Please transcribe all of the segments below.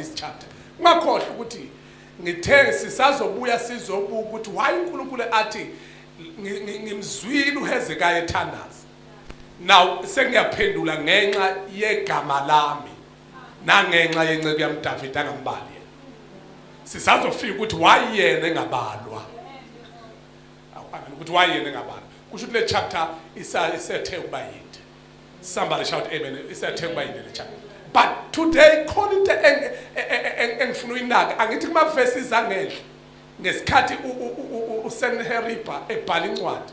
this chapter. Ungakhohlwa ukuthi ngithe sisazobuya sizobuka ukuthi why uNkulunkulu athi ngimzwile uHezekaya ethandaza. Now sengiyaphendula ngenxa yegama lami nangenxa yenceku yami David angambali. Sisazofika ukuthi why yena engabalwa. Ukuthi why yena engabalwa. Kusho ukuthi le chapter isethe ukuba yini. Somebody shout amen. Isethe ukuba yini le chapter. But today call it engifuna uyinaka angithi kuma verses angedla ngesikhathi uSenheriba ebhala incwadi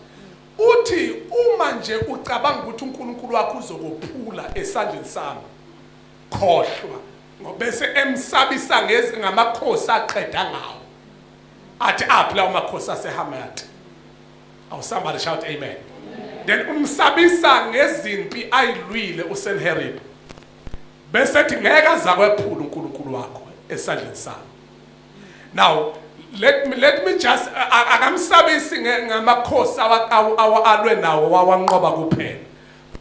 uthi uma nje ucabanga ukuthi uNkulunkulu wakho uzokuphula esandleni sami khohlwa ngobese emsabisa ngamakhosi aqeda ngawo athi aphila amakhosi aseHamat. Aw somebody shout amen. Then umsabisa ngezimpi ayilwile uSenheriba bese thi ngeke azakwephula uNkulunkulu wakho esandleni sami. Now let me just akamsabisi ngamakhosi alwe nawo wawanqoba kuphela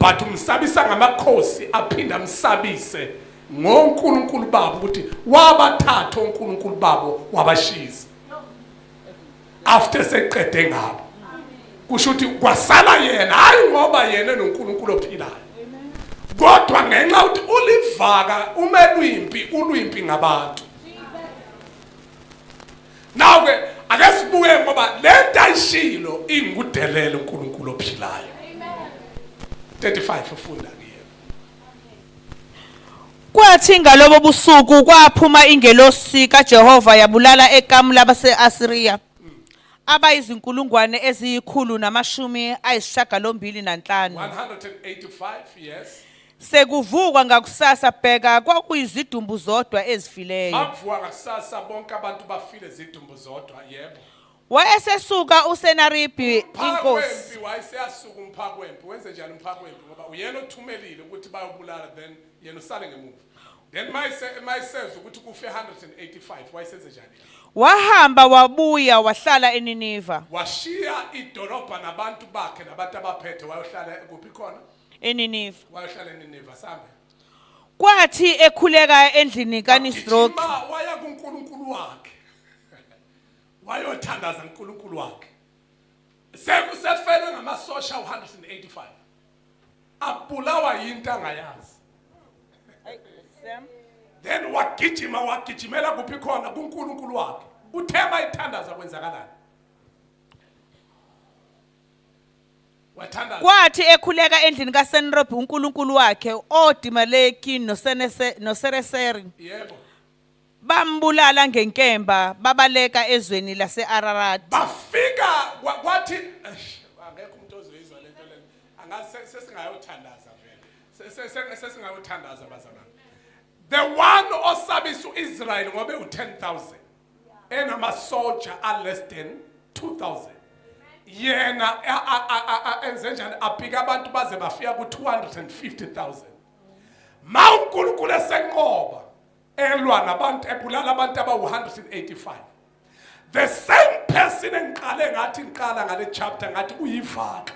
but umsabisa ngamakhosi aphinda amsabise ngoNkulunkulu babo ukuthi wabathatha uNkulunkulu babo wabashiza after seqede ngabo. Kusho ukuthi kwasala yena hayi ngoba yena noNkulunkulu ophilayo kodwa ngenxa ukuthi ulivaka ulwimpi ngabantu. Now ke ake sibuke ngoba lento ayishilo ingudelelo uNkulunkulu ophilayo. 35 ufunda kiyo. Kwathi ngalobo busuku kwaphuma ingelosi kaJehova yabulala ekamu labase-Asiriya abayizinkulungwane eziyikhulu namashumi ayisishagalombili nanhlanu. 185 yes. Sekuvukwa ngakusasa bheka kwakuyizidumbu zodwa ezifileyo. Bavuka ngakusasa bonke abantu bafile izidumbu zodwa yebo. Wayesesuka uSenheribi inkosi. Wayeseyasuka umphakweMpi wenze njani umphakweMpi ngoba uyena othumelile ukuthi bayobulala then yena usale ngemuva. Then mayiseza ukuthi kufe 185 wayesenze njani? Wahamba wabuya wahlala eNiniva. Washiya idolobha nabantu bakhe nabantu abaphethe wayohlala kuphi khona? eNiniva. Wayohlala eNiniva sambe. Kwathi ekhuleka endlini kaNisroki waya kuNkulunkulu wakhe. Wayothandaza uNkulunkulu wakhe. Sekusefelwe ngamasosha 185. Abulawa yinto angayazi. Then wagijimela kuphi khona kuNkulunkulu wakhe. Uthema ithandaza kwenzakalani? Kwathi ekhuleka endlini kaSenheribi uNkulunkulu wakhe oDimeleki noSereseri yebo bambulala ngenkemba babaleka ezweni lase-Ararati. Bafika kwathi angekho umuntu ozizwa lento lena angazi sesingayothandaza vele sesingayothandaza bazalwane. The one osabisa uIsrael ngobe u10,000 enama soldier are less than 2,000. Yena enze njani aphika abantu baze bafika ku250,000. uNkulunkulu esenqoba elwa nabantu ebulala abantu aba185. The same person enqale ngathi nqala ngale chapter ngathi uyivaka.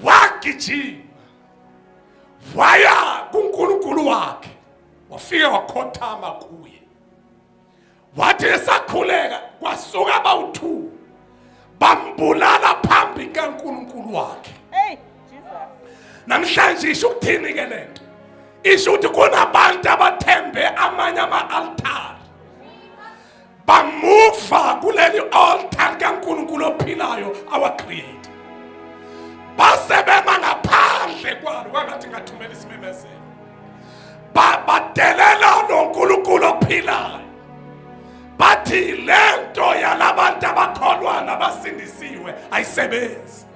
Wagijima waya kuNkulunkulu wakhe wafika wakhothama kuye. Wathi esakhuleka kwasuka abawu2 bambulala phambi kaNkulunkulu wakhe. Hey Jesus. Namhlanje isho ukuthini ke lento? Isho ukuthi kunabantu abathembe amanye ama-altar. Bamuva kuleli altar kaNkulunkulu ophilayo our creator. Basebema ngaphandle kwalo kwangathi ngathumela isimemezelo. Badelela noNkulunkulu ophilayo. Bathi lento yalabantu abakholwa nabasindisiwe ayisebenzi.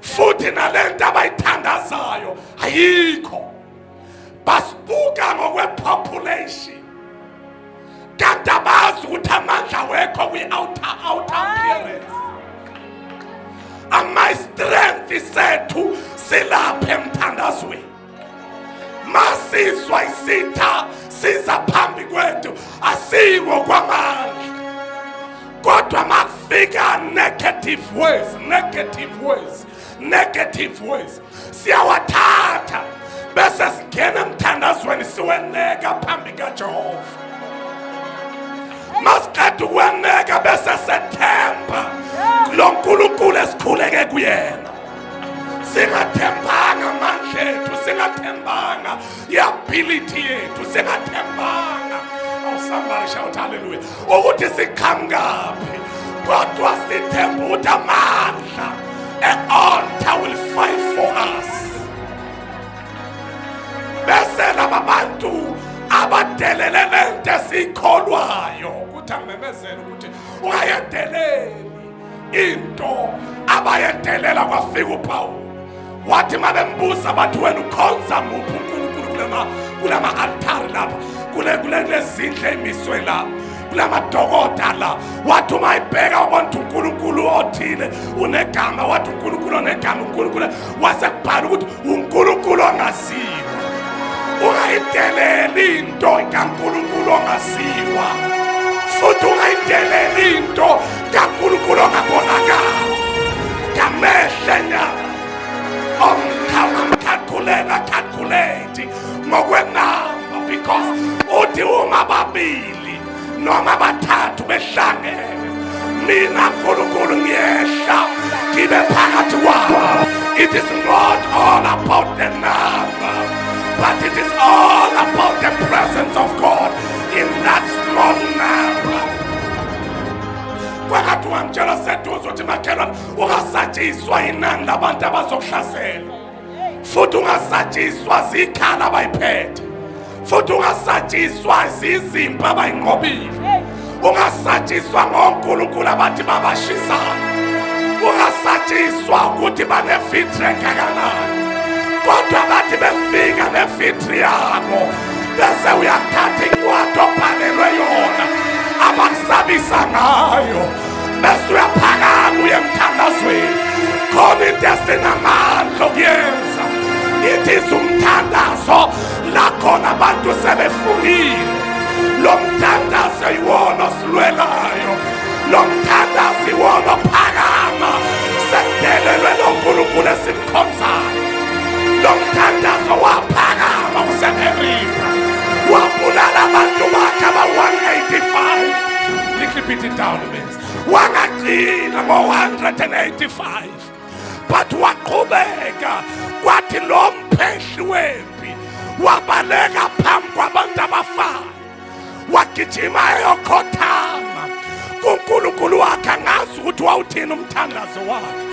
Futhi nalento abayithandazayo ayikho. Basibuka ngokwepopulation. Kanti abazi ukuthi amandla wekho kwi-outer appearance. My strength sethu silapha emthandazweni. Masizwa isitha siza phambi kwethu asiwo kwamandla. Kodwa makufika negative ways siyawathatha bese singena emthandazweni siweneka phambi kaJehova. Masiqeda ukweneka bese sethemba kulo nkulunkulu esikhuleke kuyena. Singathembanga amandla ethu, singathembanga i-ability yethu, singathembanga. Oh, somebody shout hallelujah. Ukuthi sikhangaphi, kodwa sithemba ukuthi amandla e-altar will fight for us. Bese laba bantu abadelele lento esikholwayo ukuthi amemezele ukuthi ungayedeleli into abayedelela kwafika uPawulu. Wathi mabembuza bathi wena ukhonza muphi uNkulunkulu kulama altari lapha, kule zindle emiswe lapha, kulama dokota la. Wathi mayibheka ubona uNkulunkulu othile unegama, wathi uNkulunkulu onegama, uNkulunkulu wasekubhala ukuthi uNkulunkulu ongaziwa. Ungayideleli into kaNkulunkulu ongaziwa, futhi ungayideleli into kaNkulunkulu ongabonakala. Kamehlenya calculate ngokwenamba, because uthi uma babili noma bathathu behlangene mina uNkulunkulu ngiyehla ngibe phakathi kwabo. It is not all about the number, but it is all about the presence of God in that small number. Kwakati wamtshela seduze uthi makhelwane ungasatshiswa inani labantu abazokuhlasela, futhi ungasatshiswa zikhala abayiphethe, futhi ungasatshiswa zizimpa abayinqobile, ungasatshiswa ngoNkulunkulu abathi babashisayo, ungasatshiswa ukuthi banefitri engakanani, kodwa bathi befika nefitri yabo bese uyathatha incwadi obhalelwe yona abakusabisa ngayo, bese uyaphakama uye emthandazweni. Khona into esinamandla okuyenza. Ithi umthandazo la khona abantu sebefungile. Lo mthandazo yiwona osilwelayo, lo mthandazo yiwona ophakama sedelelwe lo Nkulunkulu esimkhonzayo. Lo mthandazo waphakama usemerika, wabulala abantu bakhe aba-185. Clip it down a minute. Wangagcina ngo-185, but waqhubeka. Kwathi lo mphehli wempi wabaleka phambi kwabantu abafayo, wagijima eyokhothama kuNkulunkulu wakhe. Angazi ukuthi wawuthini umthandazo wakhe,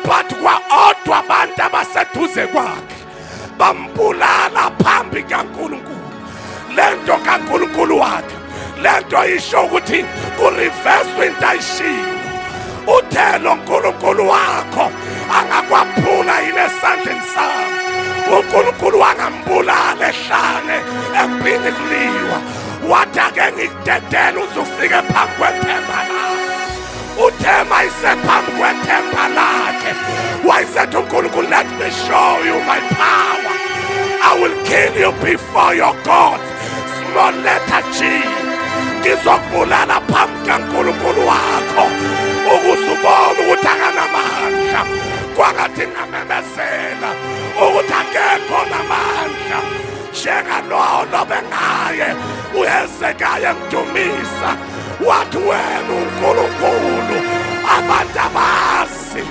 but kwa-odwa abantu abaseduze kwakhe bambulala phambi kaNkulunkulu. Lento kaNkulunkulu wakhe, lento isho ukuthi kureverse into ayishilo. Uthe lo Nkulunkulu wakho angakwaphula yini esandleni sami, uNkulunkulu wangambulala ehlane empini kuliwa. Wathi ake ngikudedele uzufike phambi kwethemba lakhe. Uthema isephambi kwethemba lakhe wayesethi uNkulunkulu, let me show you my power. I will kill you before your God. Small letter G. Ngizokubulala phambi kaNkulunkulu wakho ukuze ubone ukuthi akanamandla. Kwangathi ngamemezela ukuthi akekho namandla njengalo bengaye uHezekaya emdumisa. Wathi wena uNkulunkulu, abantu abazi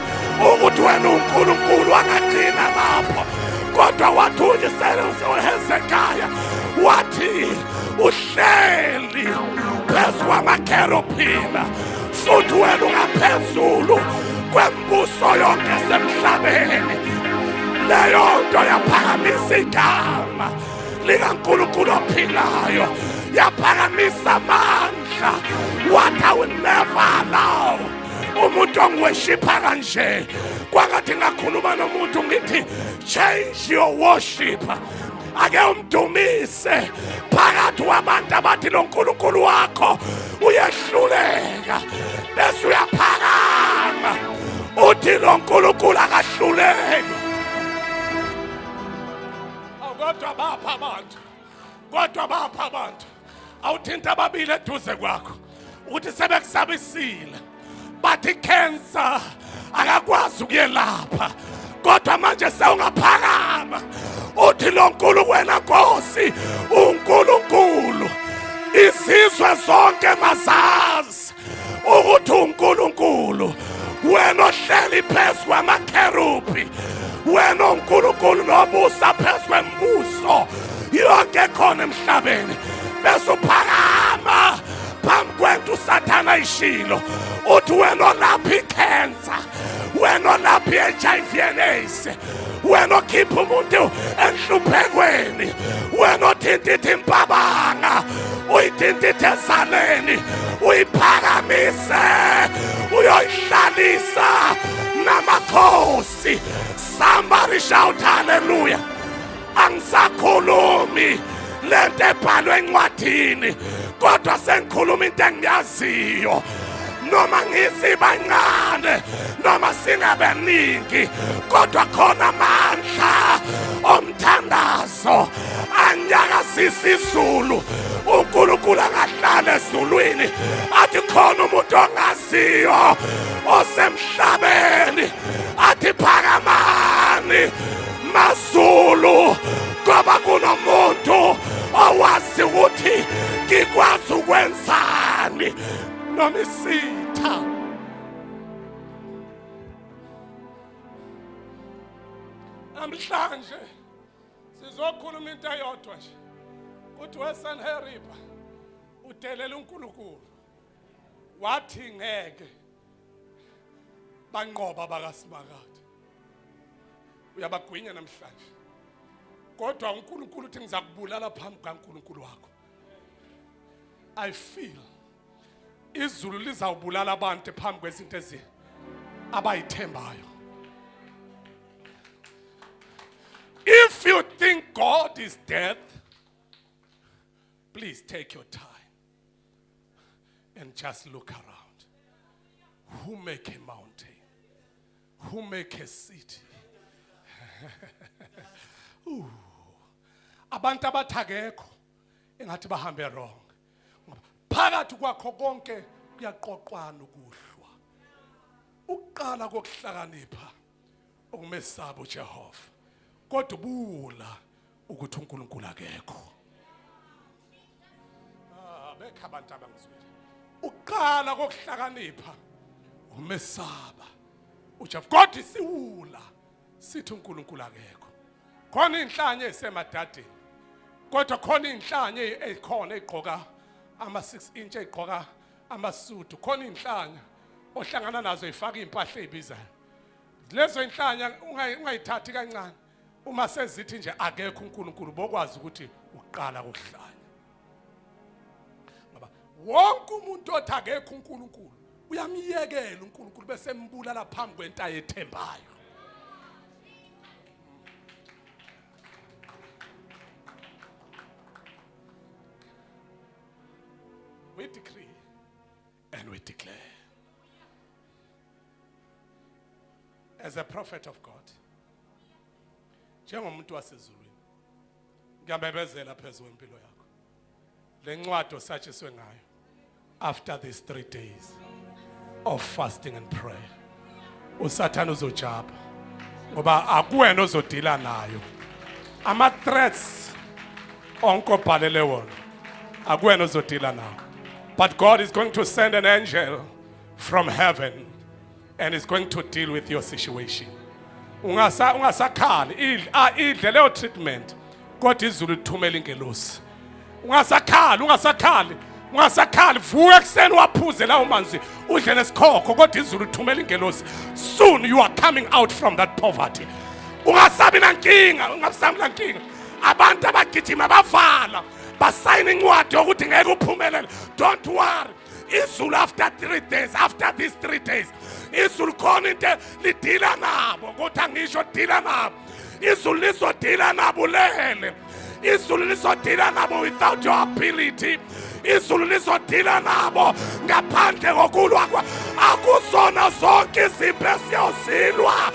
ukuthi wena uNkulunkulu angagcina lapho, kodwa wathi uHezekaya wathi uhleli phezu kwamakherubhini, futhi wena ungaphezulu kwembuso yonke esemhlabeni. Leyo nto yaphakamisa igama likaNkulunkulu ophilayo, yaphakamisa amandla. What I will never allow umuntu ongiweshipha kanje. Kwangathi ngakhuluma nomuntu ngithi change your worship, ake umdumise phakathi kwabantu abathi lo Nkulunkulu wakho uyehluleka, bese uyaphakama uthi lo Nkulunkulu akahluleki. Kodwa bapha abantu awuthinta ababili eduze kwakho ukuthi sebekusabisile, bathi cancer akakwazi ukuyelapha, kodwa manje sewungaphakama uthi lo nkulu wena Nkosi uNkulunkulu. Izizwe zonke mazazi ukuthi uNkulunkulu, wena ohleli phezu kwamakherubhi, wena uNkulunkulu nobusa phezu kwemibuso yonke khona emhlabeni. Bese uphakama phambi kwethu uSathane ishilo uthi wena olapha ikhensa, wena olapha i-HIV and AIDS, wena okhipha umuntu enhluphekweni, wena othintitha impabanga, uyithintitha ezaleni, uyiphakamise, uyoyihlalisa namakhosi. Somebody shout hallelujah. Angisakhulumi lento ebhalwe encwadini, kodwa sengikhuluma into engiyaziyo. Noma ngisibancane noma singabaningi, kodwa khona amandla omthandazo anyakazisa izulu. uNkulunkulu akahlala ezulwini athi khona umuntu ongaziyo osemhlabeni, athi phakamani mazulu, ngoba kunomuntu owazi ukuthi ngikwazi ukwenzani noma isitha. Namhlanje sizokhuluma into eyodwa nje, ukuthi weSanheripa udelela uNkulunkulu, wathi ngeke banqoba bakaSimakade. Uyabagwinya namhlanje, kodwa uNkulunkulu uthi ngizakubulala phambi kaNkulunkulu wakho. I feel izulu lizawubulala abantu phambi kwezinto abayithembayo. If you think God is dead, please take your time and just look around. Who make a mountain? Who make a city? Abantu abathakekho engathi bahambe wrong. Phakathi kwakho konke kuyaqoqwana ukuhlwa. Uqala kokuhlakanipha ukumesaba uJehova, kodwa ubula ukuthi uNkulunkulu akekho. Bekho abantu abangizwile. Uqala kokuhlakanipha umesaba uJehova, kodwa isiwula sithi uNkulunkulu akekho. Khona inhlanye esemadadeni, kodwa khona inhlanye ekhona egqoka ama-6 inch, egqoka amasudu. Khona inhlanya ohlangana nazo ifaka impahla ezibizayo. Lezo inhlanya ungayithathi kancane. Uma sezithi nje akekho uNkulunkulu, bokwazi ukuthi uqala kokuhlanya. Ngoba wonke umuntu othi akekho uNkulunkulu uyamyekela uNkulunkulu bese embulala phambi kwento ayethembayo. We decree and we declare, as a prophet of God, njengomuntu wasezulwini, ngiyabebezela phezulu impilo yakho. Le ncwadi osatshiswe ngayo, after these 3 days of fasting and prayer, uSathane uzojaba, ngoba akuwena ozodila nayo. Ama threats onke obhalele wona akuwena ozodila nawo. But God is going to send an angel from heaven and is going to deal with your situation. Ungasakhali idle leyo treatment, kodwa izulu lithumela ingelosi. Ungasakhali vuka ekseni waphuze lawo manzi udle nesikhokho, kodwa izulu lithumela ingelosi. Soon you are coming out from that poverty. Ungasabi nankinga, abantu abagijima bavala basayina incwadi yokuthi ngeke uphumelele. Don't worry. Izulu after 3 days, after these 3 days, izulu khona into lidila nabo, kodwa ngisho dila nabo. Izulu lizodila nabo lele. Izulu lizodila nabo without your ability. Izulu lizodila nabo ngaphandle kokulwa kwa. Akusona zonke izimpi esiyozilwa,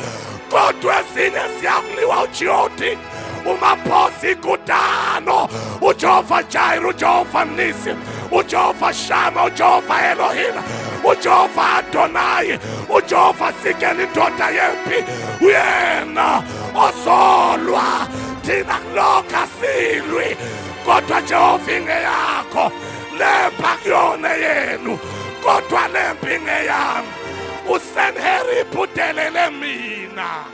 kodwa ezinye siyakuliwa uJehova. Umaphosi kudano, uJehova Jireh, uJehova Nisi, uJehova Shama, uJehova Elohim. uJehova Adonai, uJehova sikela indoda yempi, uyena osolwa thina kulokho asilwi, kodwa Jehova ingeyakho, lempa kuyona yenu, kodwa lempa ingeyami. Usenheri putelele mina,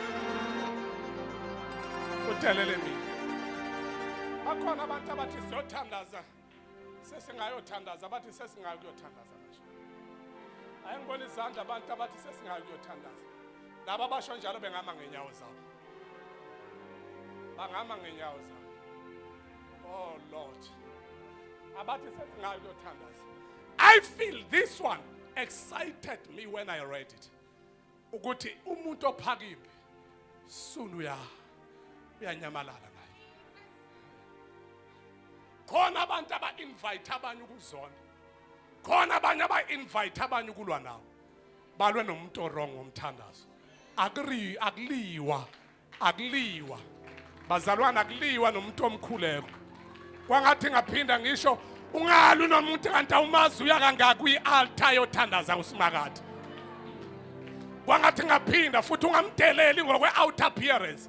putelele mina. Bakhona abantu abathi siyothandaza, sesingayothandaza, bathi sesingayothandaza manje. Ayengibona izandla abantu abathi sesingayothandaza. Laba basho njalo bengama ngenyawo zabo. Bangama ngenyawo zabo. Oh Lord. Abathi sesingayothandaza. I feel this one excited me when I read it. Ukuthi umuntu ophakile soon uyanyamalala naye. Khona abantu aba-invite abanye ukuzona. Khona abanye aba-invite abanye ukulwa nawo. Balwe nomuntu wrong ngomthandazo. Akuliwa. Bazalwana akuliwa nomuntu omkhuleko. Kwangathi ngaphinda ngisho ungali nomuntu kanti awumazi uya kangaka kwi-altar yothandaza uSimakade. Kwangathi ngaphinda futhi ungamdeleli ngokwe-outer appearance.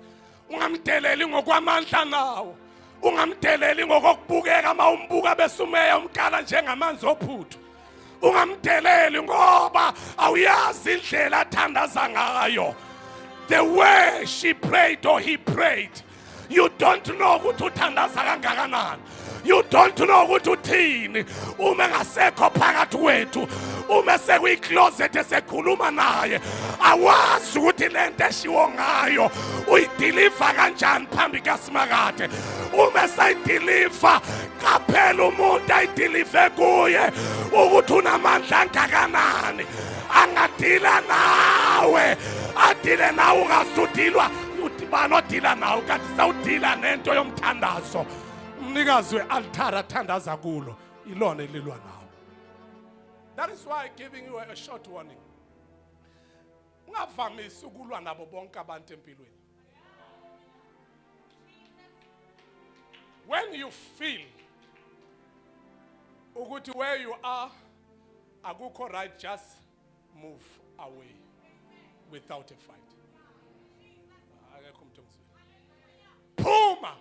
Ungamdeleli ngokwamandla nawo. Ungamdeleli ngokubukeka mawumbuka besumeya umkala njengamanzi ophuthu. Ungamdeleli ngoba awuyazi indlela athandaza ngayo. The way she prayed or he prayed. You don't know ukuthi uthandaza kangakanani. You don't know ukuthi uthini. Uma ngasekho phakathi kwethu, uma sekuyicloset esekhuluma naye, awazi ukuthi lento eshiwo ngayo uyideliver kanjani phambi kaSimakade. Uma sayideliver, qaphela umuntu ayideliver kuye ukuthi unamandla angakanani. Angadila nawe, adile nawe ungasudilwa. Banodila nawe kanti sawudila nento yomthandazo. Umnikazi we-altar athandaza kulo ilona elilwa nawo. That is why giving you a short warning. Ungavamisi ukulwa nabo bonke abantu empilweni. When you feel ukuthi where you are akukho right, just move away without a fight. Phuma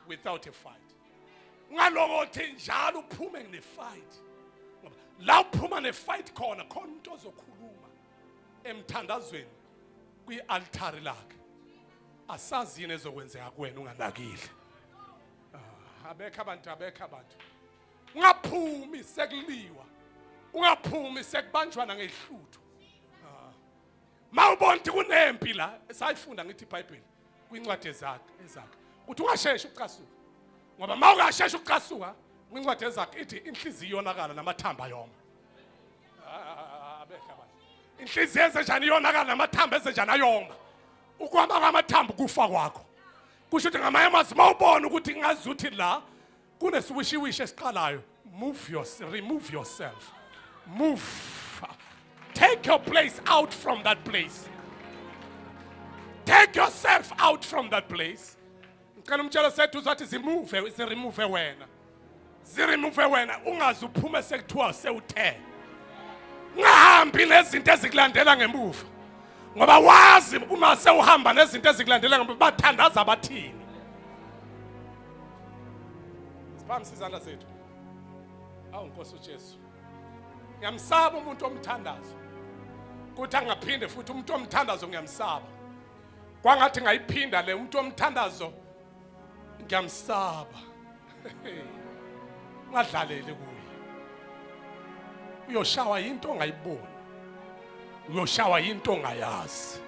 without a fight. Ngalokothi njalo uphume ne-fight. La uphuma ne-fight khona umuntu ozokhuluma emthandazweni kwi-altar lakhe. Asazi yini ezokwenzeka kuwena unganakile. Abekho abantu. Ungaphumi sekuliwa. Ungaphumi sekubanjwana ngehluthu. Mawubona ukuthi kunempi la, sayifunda ngithi iBhayibheli kwincwadi ezakhe. Uthi ungasheshi ukucasuka. Ngoba mawungasheshi ukucasuka, kwincwadi ezakhe ithi inhliziyo iyonakala namathamba yoma. Abekho abantu. Inhliziyo enzenjani iyonakala namathamba enzenjani ayoma. Ukuhamba kwamathamba kufa kwakho. Kusho ukuthi ngamanye amazwi mawubona ukuthi ngazuthi la kuneswishiwishi esiqalayo, remove yourself. Move. Take your place out from that place. Take yourself out from that place. Ngicela umtshela sethu uzathi remove wena. Remove wena ungaze uphume sekuthiwa sewuthe. Ungahambi nezinto ezikulandela ngemuva. Ngoba wazi uma sewuhamba nezinto ezikulandela ngemuva bathandaza abathini. Siphamisa izandla zethu. Awu Nkosi uJesu. Ngiyamsaba umuntu omthandazo. Kuthi angaphinde futhi umuntu omthandazo ngiyamsaba. Kwangathi ngayiphinda le umuntu omthandazo ngiyamsaba. Ungadlaleli kuye. Uyoshawa into ongayiboni. Uyoshawa into ongayazi.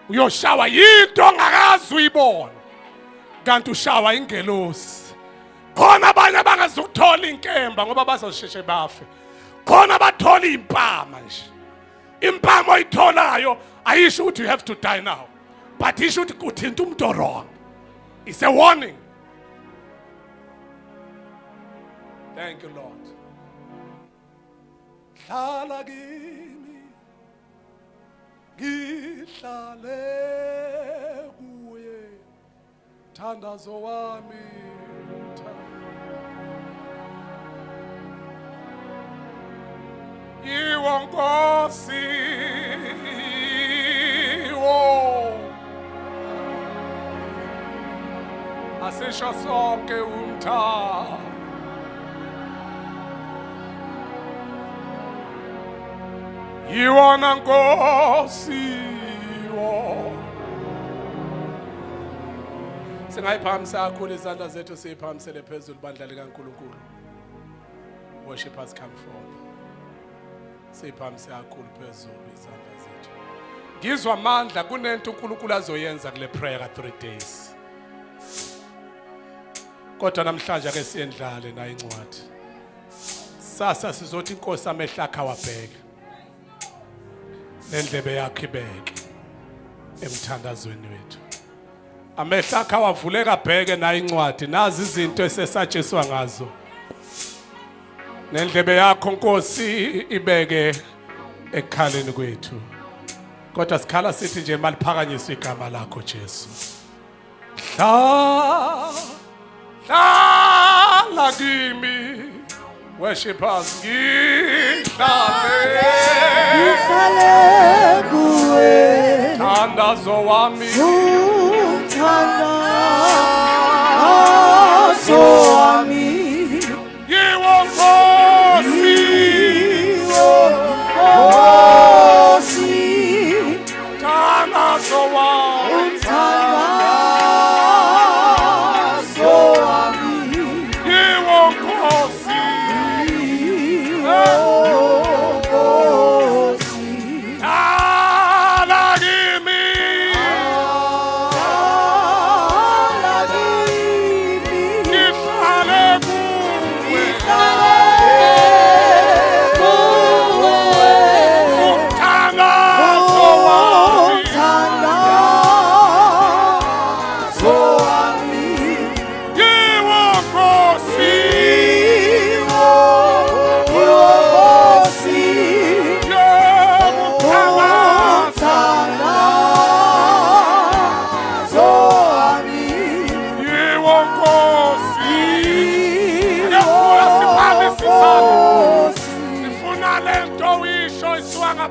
Uyoshawa into ongakazi uyibona. Kanti ushawa ingelosi. Khona abanye abangazukuthola inkemba ngoba bazosheshe bafe. Khona bathola impama nje. Impama oyitholayo ayisho ukuthi you have to die now. But he should kuthinta umuntu wrong. It's a warning. Thank you, Lord. Hlala kimi, ngihlale kuye, thandazo wami. Yiwo Nkosi asisho sonke umthando yiwona Nkosi singayiphakamisa kakhulu izandla zethu siyiphakamisele phezulu bandla likaNkulunkulu. Worship has come forth. Siyiphakamise kakhulu phezulu izandla zethu. Ngizwa amandla kunento uNkulunkulu azoyenza kule prayer ka 3 days. Kodwa namhlanje ake siyendlale na incwadi. Sasa sizothi inkosi amehla akha wabheke. Nendlebe yakhe ibeke emthandazweni wethu. Amehla akha wavuleka bheke na incwadi nazi izinto esesatshiswa ngazo. Nendlebe yakho Nkosi ibeke ekhaleni kwethu. Kodwa sikhala sithi nje maliphakanyiswe igama lakho Jesu. Hlala kimi worshipers ngihlale kuwe thandazo wami yiwo Nkosi thandazo wami yiwo Nkosi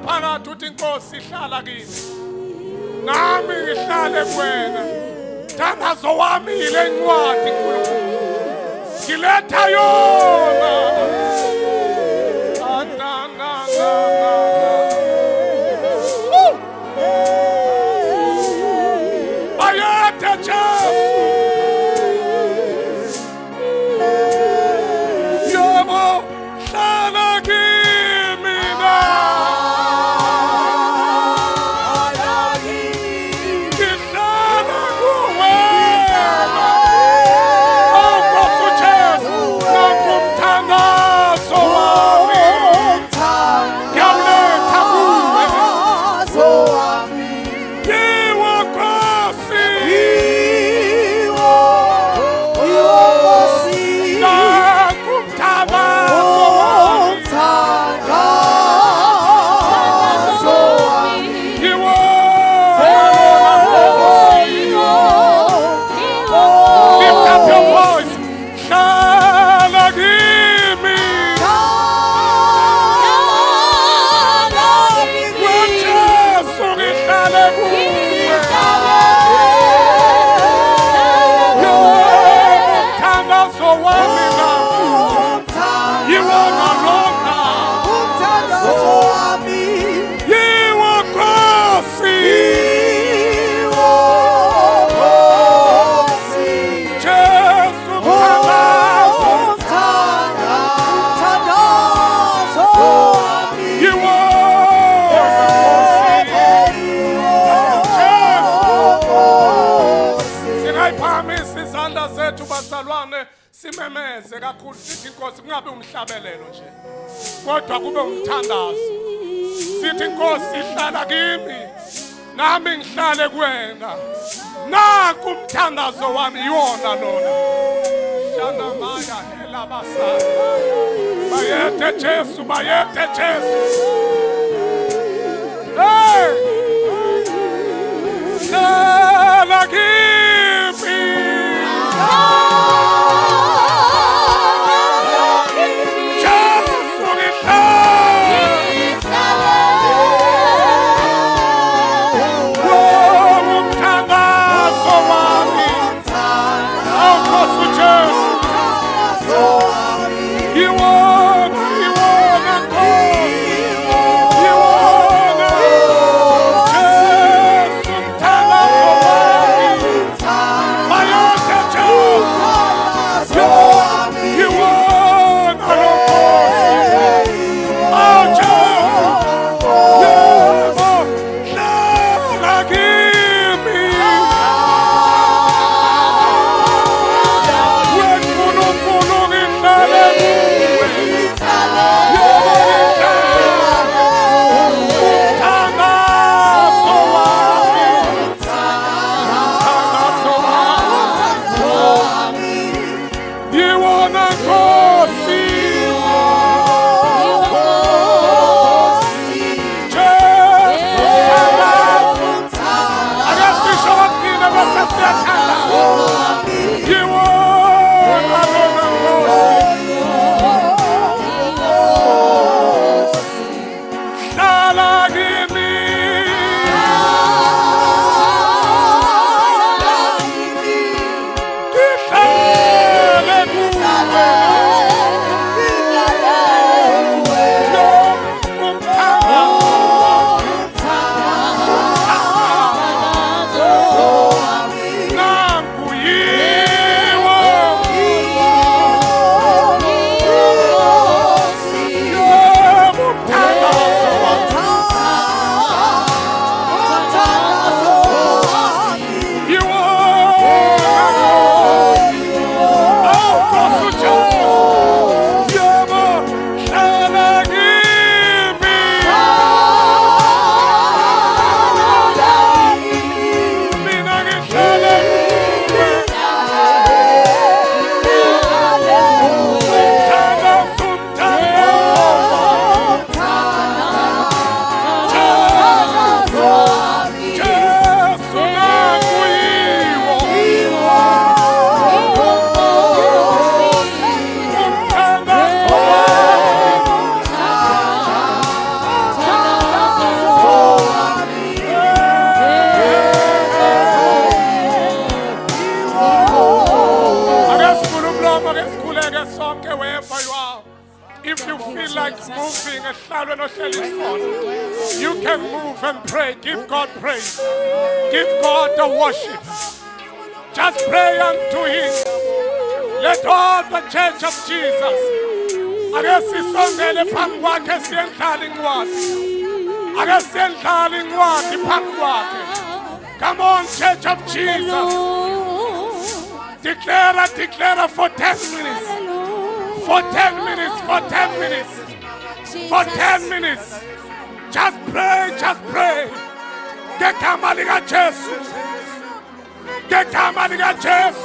phakathi uthi inkosi ihlala kimi nami ngihlale kuwena thandazo wami ile ncwadi Nkulunkulu ngiletha yona ayathe Jesu yebo hlala kimi simemeze kakhulu sithi inkosi kungabe umhlabelelo nje kodwa kube umthandazo sithi inkosi ihlala kimi nami ngihlale kuwena naku umthandazo wami yona lona shana maya hela basa bayethe Jesu hey hlala kimi wherever you are. If you feel like moving, you can move and pray. Give God praise. Give God the worship. Just pray unto Him. Let all the church of Jesus. Come on, church of Jesus. Declare for 10 minutes. For 10 minutes, for 10 minutes, for 10 minutes. Just pray, just pray.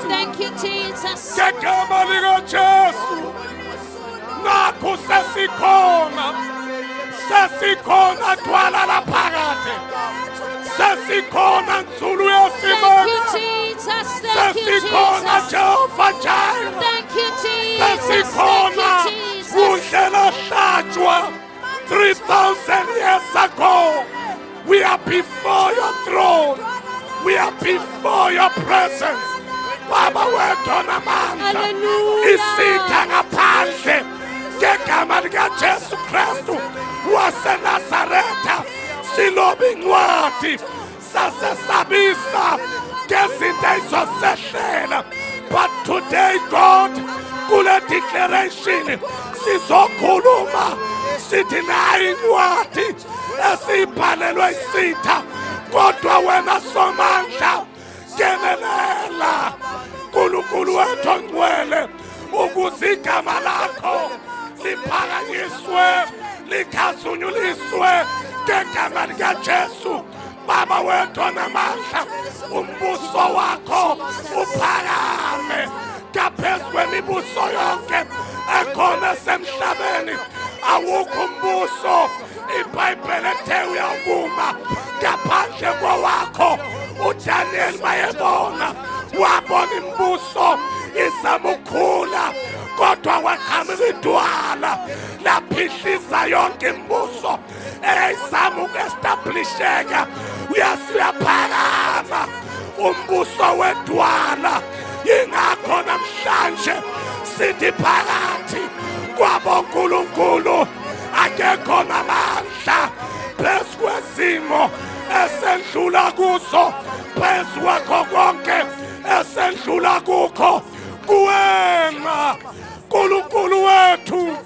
Thank you, Jesus. Naku sesikona twala la phakade. Sesikona nzulu yesibeka. Thank you, Jesus. Thank you, Sesikona Jesus. Jehovah Jireh. Thank you, Jesus. Sesikona Thank you, Jesus. kudlela hlatshwa 3,000 years ago. We are before your throne. We are before your presence. Baba wethu namandla. Hallelujah. Isitha ngaphandle ngegama lika Jesu Kristu waseNazaretha. Siloba incwadi sasesabisa ngezinto ezosehlela. But today, God, kule declaration sizokhuluma sithi nayi incwadi esibhalelwe isitha, kodwa wena somandla ngenelela uNkulunkulu wethu ongcwele ukuze igama lakho liphakanyiswe likhazunyuliswe ngegama likaJesu. Baba wethu namandla, umbuso wakho uphakame ngaphezu kwemibuso yonke ekhona semhlabeni. Awukho umbuso iBhayibheli ethe uyakuma ngaphandle kowakho. uDaniel mayebona wabona imibuso izama ukukhula, kodwa kwaqhamuka idwala laphihlisa yonke imibuso eyayizama uku-establisheka. Uyaphakama umbuso wedwala. Yingakho namhlanje sithi phakathi kwabonkulunkulu akekho namandla phezu kwezimo esendlula kuzo, phezu kwakho konke esendlula kukho kuwena Nkulunkulu wethu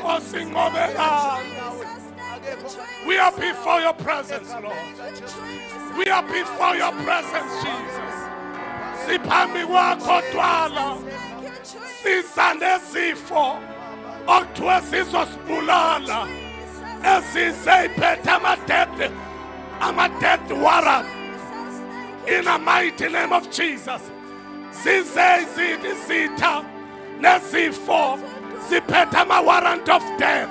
osinqobelayo. We are before your presence, Lord. We are before your presence, Jesus. Siphambi kwakho dwala, siza nezifo okuthiwa zizosibulala, ezize iphethe ama-death warrant. In the mighty name of Jesus. Zize izitha nezifo ziphethe ama-warrant of death.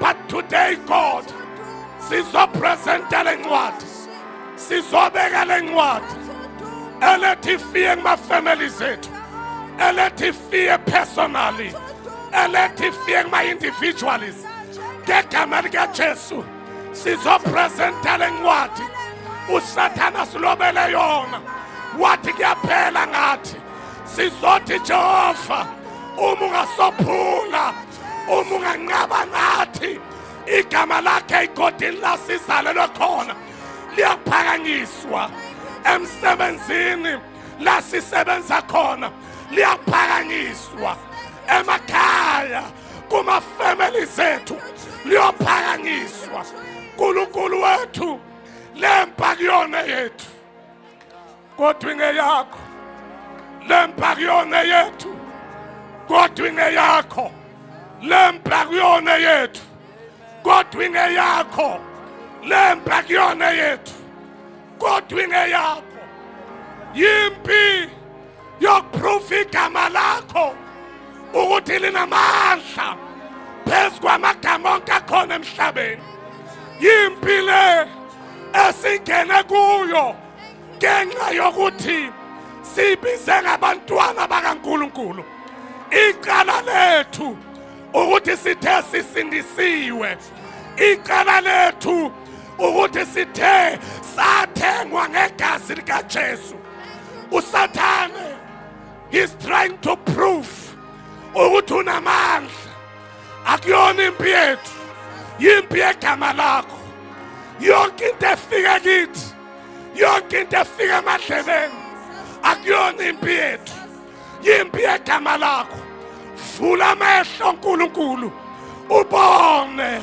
But today, God, sizopresenta le ncwadi, sizobeka le ncwadi elethi ifike kuma-family zethu, elethi ifike personally, elethi ifike kuma-individuals. Ngegama likaJesu sizopresenta le ncwadi. uSathana silobele yona, wathi kuyaphela ngathi. Sizothi Jehova, uma ungasophula, uma unganqaba ngathi, igama lakhe igodini lasizalelwe khona liyaphakanyiswa. Emsebenzini lasisebenza khona liyaphakanyiswa. Emakhaya kuma-family zethu liyophakanyiswa. Nkulunkulu wethu, lempa kuyona yethu kodwa ingeyakho. Lempa kuyona yethu kodwa ingeyakho. Lempa kuyona yethu kodwa ingeyakho. Lempa kuyona yethu kodwa ingeyakho. Yimpi yokuproof igama lakho ukuthi linamandla phezu kwamagama onke akhona emhlabeni. Yimpi le esingene kuyo ngenxa yokuthi sibize ngabantwana bakaNkulunkulu. Iqala lethu ukuthi sithe sisindisiwe. Iqala lethu ukuthi sithe sathengwa ngegazi likaJesu. uSathane, he's trying to prove ukuthi unamandla akuyona impi yethu yimpi yegama lakho yonke into efika kithi yonke into efika emadlebeni akuyona impi yethu yimpi yegama lakho vula amehlo uNkulunkulu ubone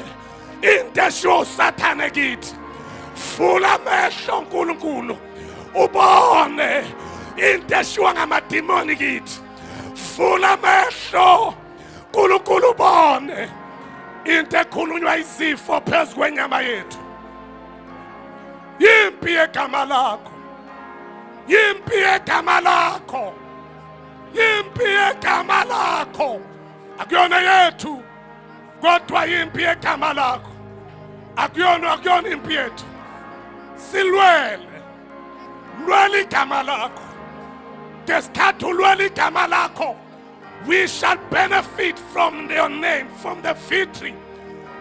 into eshiwo uSathane kithi vula amehlo uNkulunkulu ubone into eshiwo ngamadimoni kithi vula amehlo uNkulunkulu ubone into ekhulunywa izifo phezu kwenyama yethu yimpi yegama lakho yimpi yegama lakho yimpi yegama lakho akuyona yethu kodwa yimpi yegama lakho akuyona impi yethu silwele lwela igama lakho ngesikhathi ulwela igama lakho we shall benefit from your name, from the victory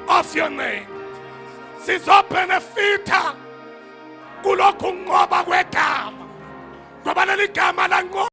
of your name. Sizobenefita kulokhu ngoba kwegama ngoba leli gama la